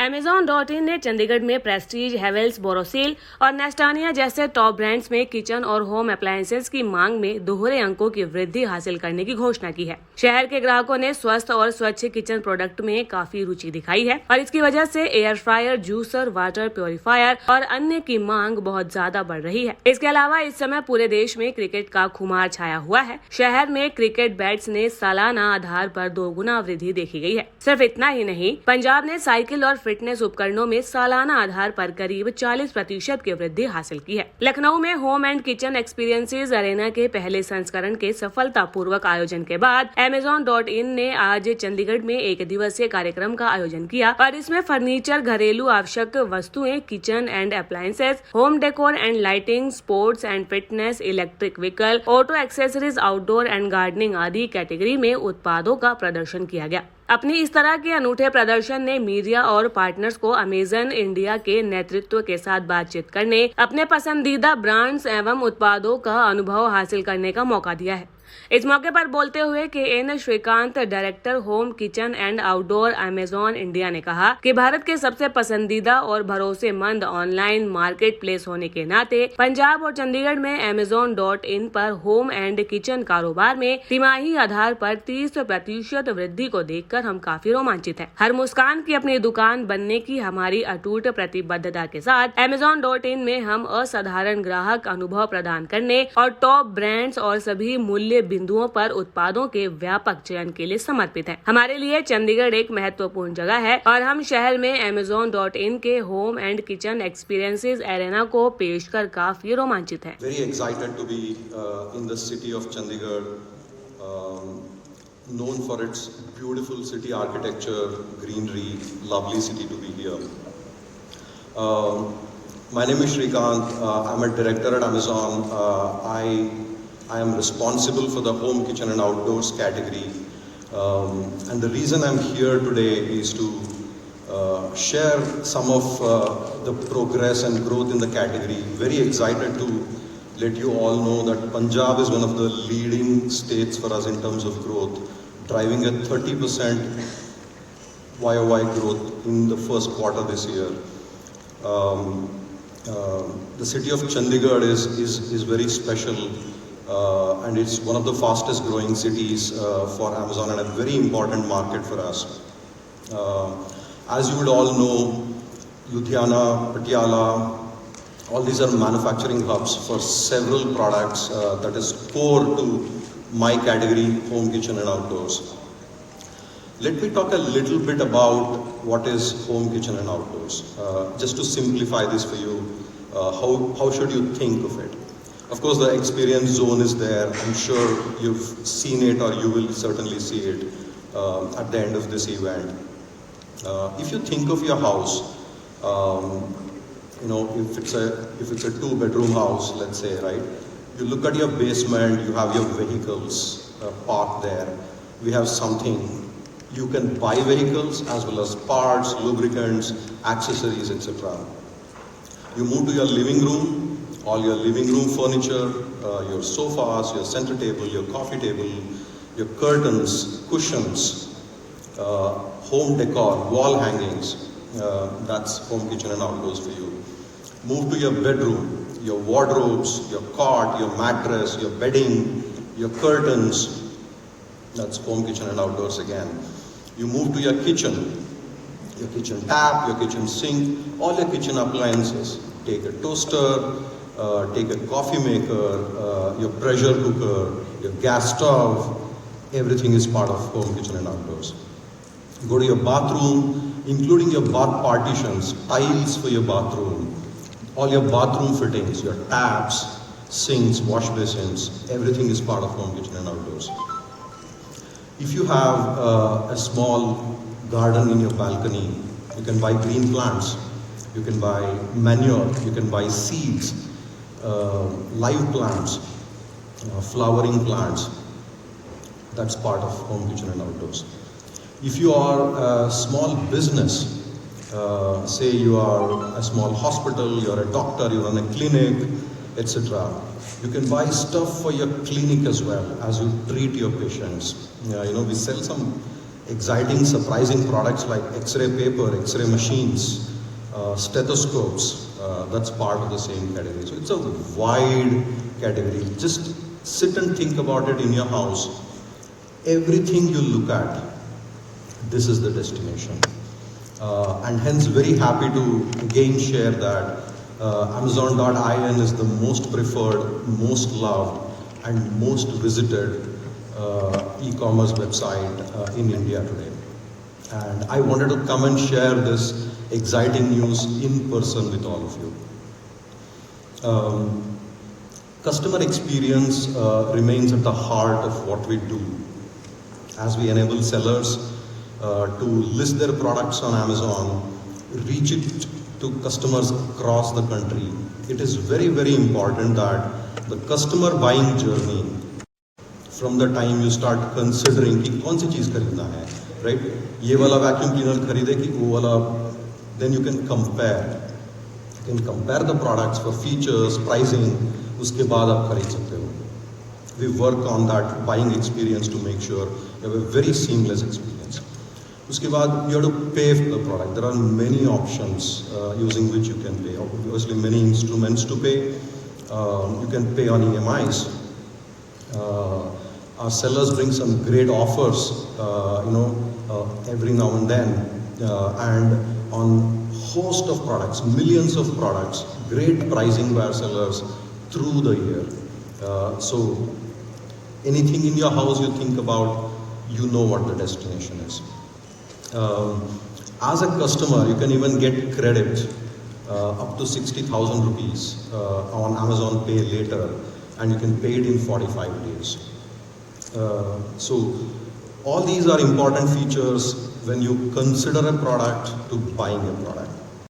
Amazon.in ने चंडीगढ़ में Prestige, Havells, Borosil और नेस्टानिया जैसे टॉप ब्रांड्स में किचन और होम अप्लायंसेस की मांग में दोहरे अंकों की वृद्धि हासिल करने की घोषणा की है। शहर के ग्राहकों ने स्वस्थ और स्वच्छ किचन प्रोडक्ट में काफी रुचि दिखाई है और इसकी वजह से air fryer, juicer, water purifier और अन्य की मांग बहुत ज्यादा बढ़ रही है। इसके अलावा इस समय पूरे देश में क्रिकेट का खुमार छाया हुआ है। शहर में क्रिकेट बैट्स ने सालाना आधार पर 2 गुना वृद्धि देखी गई है। सिर्फ इतना ही नहीं, पंजाब ने साइकिल और फिटनेस उपकरणों में सालाना आधार पर करीब 40% की वृद्धि हासिल की है। लखनऊ में home and kitchen experiences Arena के पहले संस्करण के सफलतापूर्वक आयोजन के बाद Amazon.in ने आज चंडीगढ़ में एक दिवसीय कार्यक्रम का आयोजन किया और इसमें फर्नीचर, घरेलू आवश्यक वस्तुएं, kitchen and appliances, home decor and lighting, sports and fitness, electric vehicle, auto accessories, outdoor and gardening आदि कैटेगरी में उत्पादों का प्रदर्शन किया गया। अपनी इस तरह के अनूठे प्रदर्शन ने मीडिया और पार्टनर्स को अमेजन इंडिया के नेतृत्व के साथ बातचीत करने, अपने पसंदीदा ब्रांड्स एवं उत्पादों का अनुभव हासिल करने का मौका दिया है। इस मौके पर बोलते हुए KN Srikanth, director home, kitchen and outdoor Amazon India ने कहा कि भारत के सबसे पसंदीदा और भरोसेमंद ऑनलाइन मार्केट प्लेस होने के नाते पंजाब और चंडीगढ़ में Amazon.in पर होम एंड किचन कारोबार में तिमाही आधार पर 30% वृद्धि को देखकर हम काफी रोमांचित हैं। हर मुस्कान की अपनी दुकान बनने की हमारी अटूट प्रतिबद्धता के साथ Amazon.in में हम असाधारण ग्राहक अनुभव प्रदान करने और टॉप ब्रांड्स और सभी मूल्य बिंदुओं पर उत्पादों के व्यापक चयन के लिए समर्पित हैं। हमारे लिए चंडीगढ़ एक महत्वपूर्ण जगह है और हम शहर में Amazon.in के home and kitchen experiences Arena को पेश कर काफी रोमांचित हैं। Very excited to be in the city of Chandigarh, known for its beautiful city architecture, greenery, lovely city to be here. My name is Shrikant. I'm a director at Amazon. I am responsible for the home, kitchen and outdoors category. And the reason I'm here today is to share some of the progress and growth in the category. Very excited to let you all know that Punjab is one of the leading states for us in terms of growth, driving a 30% YOY growth in the first quarter this year. The city of Chandigarh is very special. And it's one of the fastest growing cities for Amazon and a very important market for us. As you would all know, Ludhiana, Patiala, all these are manufacturing hubs for several products that is core to my category, home, kitchen and outdoors. Let me talk a little bit about what is home, kitchen and outdoors. Just to simplify this for you, how should you think of it? Of course, the experience zone is there. I'm sure you've seen it or you will certainly see it at the end of this event. If you think of your house, if it's a 2-bedroom house, let's say, right? You look at your basement, you have your vehicles parked there. We have something. You can buy vehicles as well as parts, lubricants, accessories, etc. You move to your living room. All your living room furniture, your sofas, your center table, your coffee table, your curtains, cushions, home decor, wall hangings, that's home, kitchen and outdoors for you. Move to your bedroom, your wardrobes, your cot, your mattress, your bedding, your curtains, that's home, kitchen and outdoors again. You move to your kitchen tap, your kitchen sink, all your kitchen appliances. Take a toaster, take a coffee maker, your pressure cooker, your gas stove, everything is part of home, kitchen and outdoors. Go to your bathroom, including your bath partitions, tiles for your bathroom, all your bathroom fittings, your taps, sinks, wash basins, everything is part of home, kitchen and outdoors. If you have a small garden in your balcony, you can buy green plants, you can buy manure, you can buy seeds, live plants, flowering plants, that's part of home, kitchen and outdoors. If you are a small business, say you are a small hospital, you are a doctor, you run a clinic, etc. You can buy stuff for your clinic as well as you treat your patients. We sell some exciting, surprising products like X-ray paper, X-ray machines, stethoscopes. That's part of the same category. So it's a wide category. Just sit and think about it in your house. Everything you look at, this is the destination. And hence very happy to again share that Amazon.in is the most preferred, most loved and most visited e-commerce website in India today. And I wanted to come and share this exciting news in person with all of you. Customer experience remains at the heart of what we do. As we enable sellers to list their products on Amazon, reach it to customers across the country, it is very, very important that the customer buying journey, from the time you start considering कि कौन सी चीज़ खरीदना है, right? ये वाला vacuum cleaner खरीदे कि वो वाला, then you can compare. You can compare the products for features, pricing, उसके बाद आप खरीद सकते हो. We work on that buying experience to make sure you have a very seamless experience. उसके बाद you have to pay for the product. There are many options using which you can pay. Obviously many instruments to pay. You can pay on EMIs. Our sellers bring some great offers, every now and then, and on host of products, millions of products, great pricing by our sellers through the year. So anything in your house you think about, you know what the destination is. As a customer, you can even get credit up to 60,000 rupees on Amazon Pay later, and you can pay it in 45 days. So all these are important features when you consider a product to buying a product.